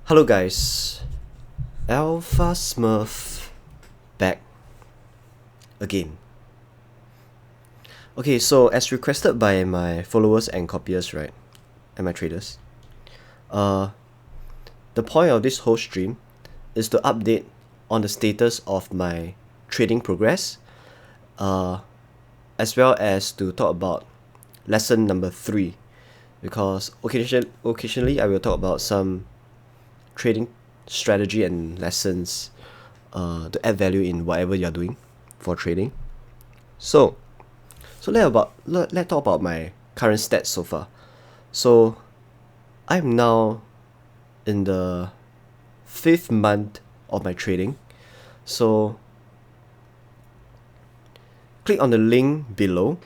Hello guys, Alpha Smurf back again. Okay, so as requested by my followers and copiers, right, and my traders, the point of this whole stream is to update on the status of my trading progress, as well as to talk about lesson number 3, because occasionally I will talk about some trading strategy and lessons to add value in whatever you're doing for trading. So let's talk about my current stats so far. So I'm now in the 5th month of my trading. So click on the link below.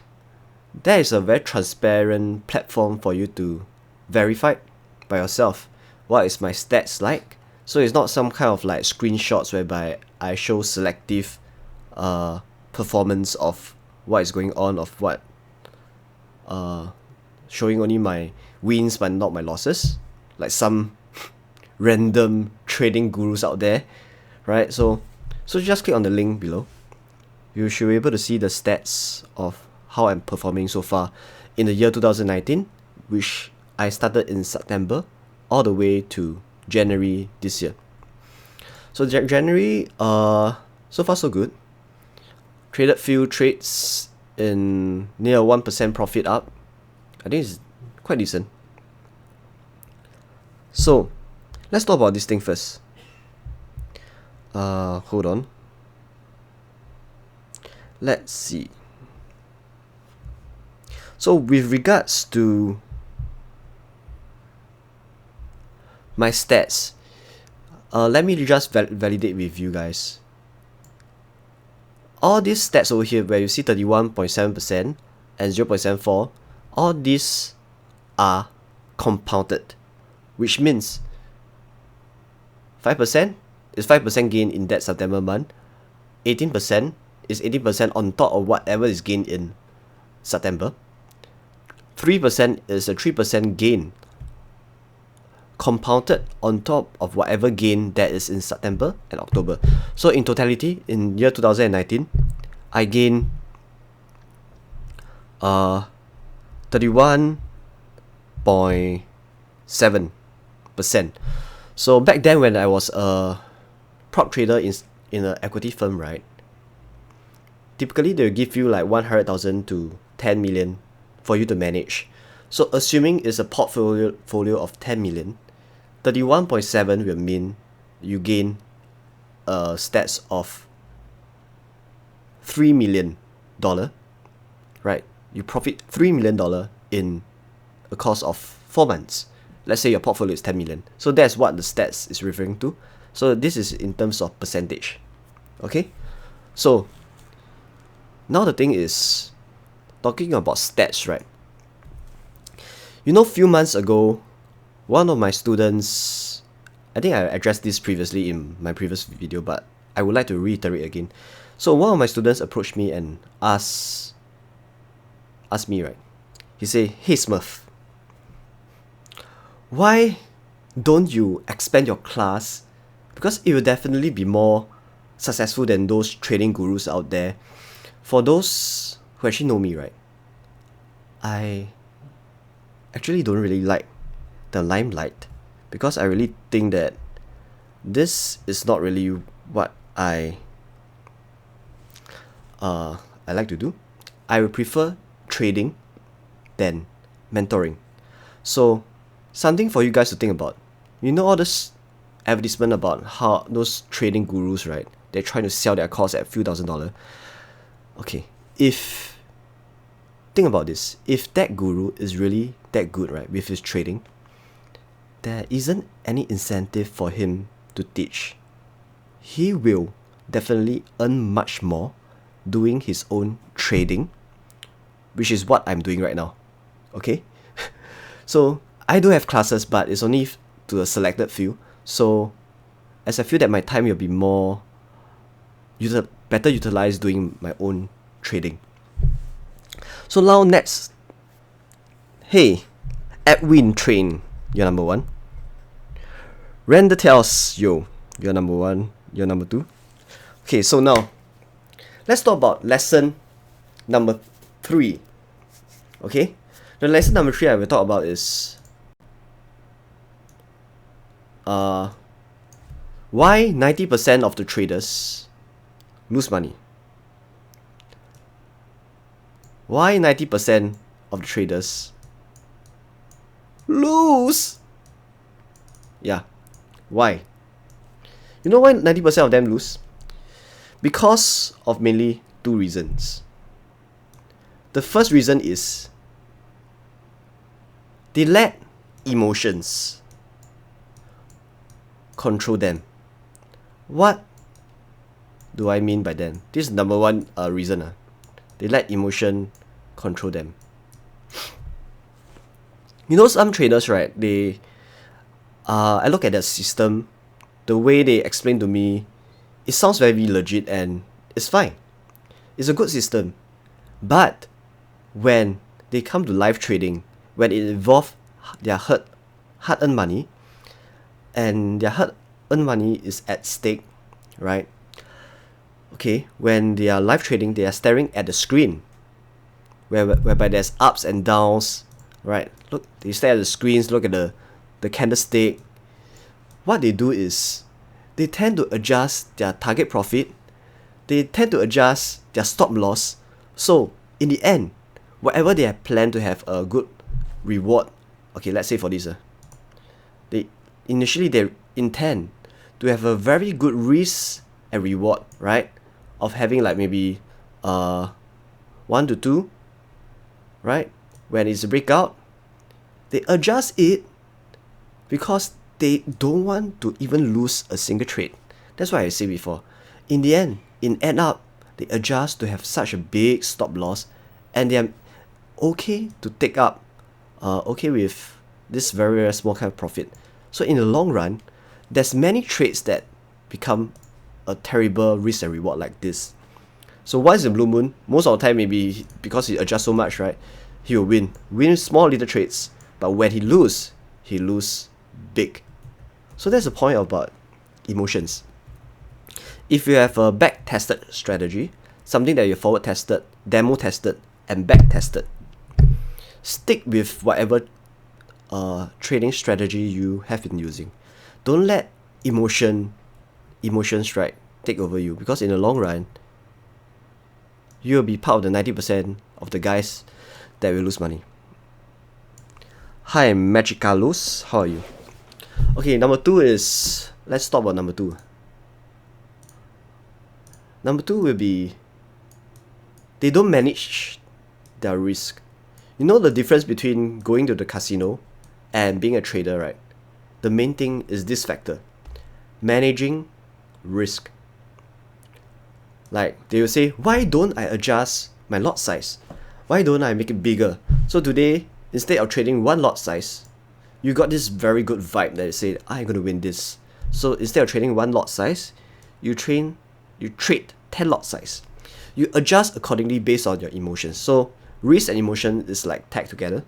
There is a very transparent platform for you to verify by yourself what is my stats like. So it's not some kind of like screenshots whereby I show selective performance of what is going on, of what showing only my wins but not my losses, like some random trading gurus out there, right? So just click on the link below. You should be able to see the stats of how I'm performing so far in the year 2019, which I started in September all the way to January this year. So January, so far so good. Traded few trades in near 1% profit up. I think it's quite decent. So let's talk about this thing first. Hold on. Let's see. So with regards to my stats, let me just validate with you guys. All these stats over here where you see 31.7% and 0.74, all these are compounded, which means 5% is 5% gain in that September month, 18% is 18% on top of whatever is gained in September, 3% is a 3% gain compounded on top of whatever gain that is in September and October. So in totality, in year 2019, I gained 31.7%. So back then when I was a prop trader in an equity firm, right, typically they'll give you like 100,000 to 10 million for you to manage. So assuming it's a portfolio of 10 million, 31.7 will mean you gain stats of $3 million, right? You profit $3 million in a course of 4 months. Let's say your portfolio is 10 million. So that's what the stats is referring to. So this is in terms of percentage. Okay? So now the thing is, talking about stats, right? You know, few months ago, one of my students, I think I addressed this previously in my previous video, but I would like to reiterate again. So one of my students approached me and asked me, right? He said, "Hey Smurf, why don't you expand your class? Because it will definitely be more successful than those trading gurus out there. For those who actually know me, right, I actually don't really like the limelight, because I really think that this is not really what I like to do. I would prefer trading than mentoring. So something for you guys to think about. You know all this advertisement about how those trading gurus, right, they're trying to sell their course at a few $1,000s. Okay, think about this. If that guru is really that good, right, with his trading, there isn't any incentive for him to teach. He will definitely earn much more doing his own trading, which is what I'm doing right now. Okay? So I do have classes, but it's only to a selected few. So as I feel that my time will be more better utilized doing my own trading. So now next, hey, Edwin Train, you're number 1. Render tells, yo, you're number 1, you're number 2. Okay, so now, let's talk about lesson number 3. Okay, the lesson number 3 I will talk about is why 90% of the traders lose money. Why 90% of the traders lose? Yeah, why? You know why 90% of them lose? Because of mainly 2 reasons. The first reason is they let emotions control them. What do I mean by that? This is number 1 reason. They let emotion control them. You know, some traders, right? I look at the system, the way they explain to me, it sounds very legit and it's fine. It's a good system. But when they come to live trading, when it involves their hard-earned money, and their hard-earned money is at stake, right? Okay, when they are live trading, they are staring at the screen, whereby there's ups and downs, right? Look, they stare at the screens, look at the candlestick. What they do is they tend to adjust their target profit, they tend to adjust their stop loss. So in the end, whatever they have planned to have a good reward, okay, let's say for this, they intend to have a very good risk and reward, right? Of having like maybe 1 to 2, right? When it's a breakout, they adjust it because they don't want to even lose a single trade. That's why I say before. In the end up, they adjust to have such a big stop loss, and they're okay to take up, okay with this very, very small kind of profit. So in the long run, there's many trades that become a terrible risk and reward like this. So once in blue moon, most of the time maybe because he adjusts so much, right, he will win small little trades, but when he lose big. So that's the point about emotions. If you have a back tested strategy, something that you forward tested, demo tested, and back tested, stick with whatever trading strategy you have been using. Don't let emotion strike take over you, because in the long run, you'll be part of the 90% of the guys that will lose money. Hi, Magicalus, how are you? Okay, number 2 is, let's talk about number 2. Number 2 will be, they don't manage their risk. You know the difference between going to the casino and being a trader, right? The main thing is this factor: managing risk. Like, they will say, why don't I adjust my lot size? Why don't I make it bigger? So today, instead of trading 1 lot size, you got this very good vibe that you say, I'm going to win this. So instead of trading 1 lot size, you trade 10 lot size. You adjust accordingly based on your emotions. So risk and emotion is like tagged together.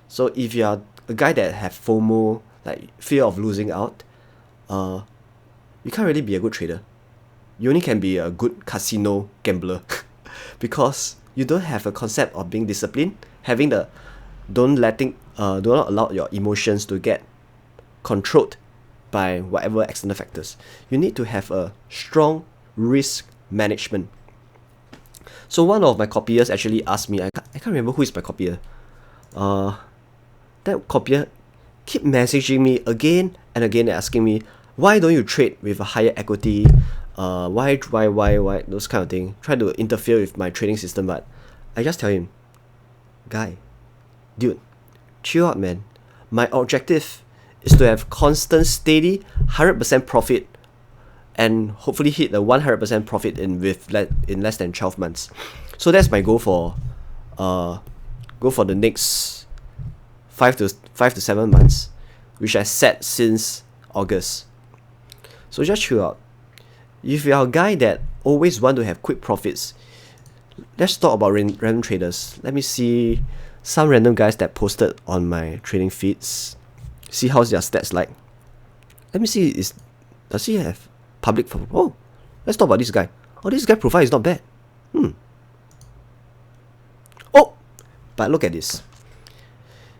So if you are a guy that have FOMO, like fear of losing out, you can't really be a good trader. You only can be a good casino gambler because you don't have a concept of being disciplined, having the do not allow your emotions to get controlled by whatever external factors. You need to have a strong risk management. So one of my copiers actually asked me, I can't remember who is my copier. That copier keep messaging me again and again, asking me, why don't you trade with a higher equity? Why, those kind of thing. Try to interfere with my trading system, but I just tell him, guy, dude, chill out, man. My objective is to have constant, steady, 100% profit, and hopefully hit the 100% profit in less than 12 months. So that's my goal for the next 5 to 7 months, which I set since August. So just chill out. If you are a guy that always want to have quick profits, let's talk about random traders. Let me see some random guys that posted on my trading feeds. See how's their stats like. Let me see, does he have public? Oh, let's talk about this guy. Oh, this guy profile is not bad. Oh, but look at this.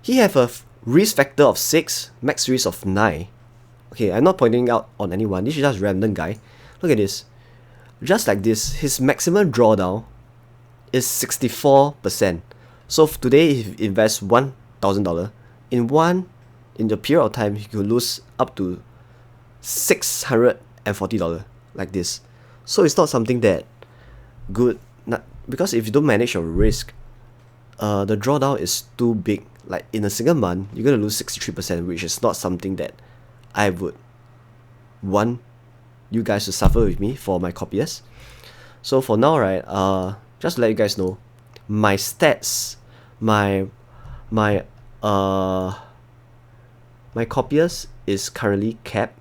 He have a risk factor of 6, max risk of 9. Okay, I'm not pointing out on anyone. This is just random guy. Look at this. Just like this, his maximum drawdown is 64%. So today, if he invests $1,000, in the period of time, he could lose up to $640 like this. So it's not something that good, because if you don't manage your risk, the drawdown is too big. Like in a single month, you're gonna lose 63%, which is not something that I would want you guys to suffer with me for my copiers. So for now, right, just to let you guys know, my stats, my copiers is currently capped.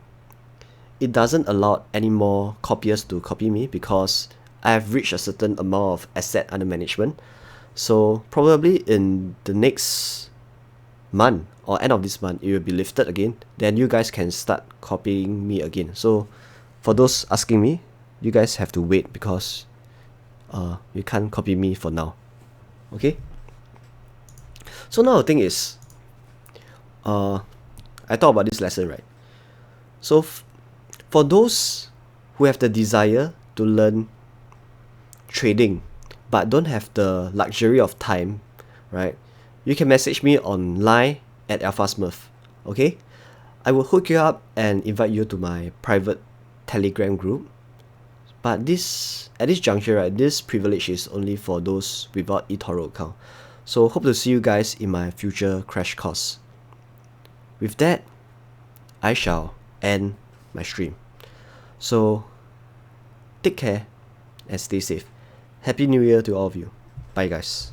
It doesn't allow any more copiers to copy me because I have reached a certain amount of asset under management. So probably in the next month or end of this month, it will be lifted again. Then you guys can start copying me again. So for those asking me, you guys have to wait because you can't copy me for now. Okay? So now the thing is, I talked about this lesson, right? So for those who have the desire to learn trading but don't have the luxury of time, right? You can message me online at AlphaSmurf, okay? I will hook you up and invite you to my private Telegram group. But at this juncture, right, this privilege is only for those without eToro account. So hope to see you guys in my future crash course. With that, I shall end my stream. So take care and stay safe. Happy New Year to all of you. Bye guys.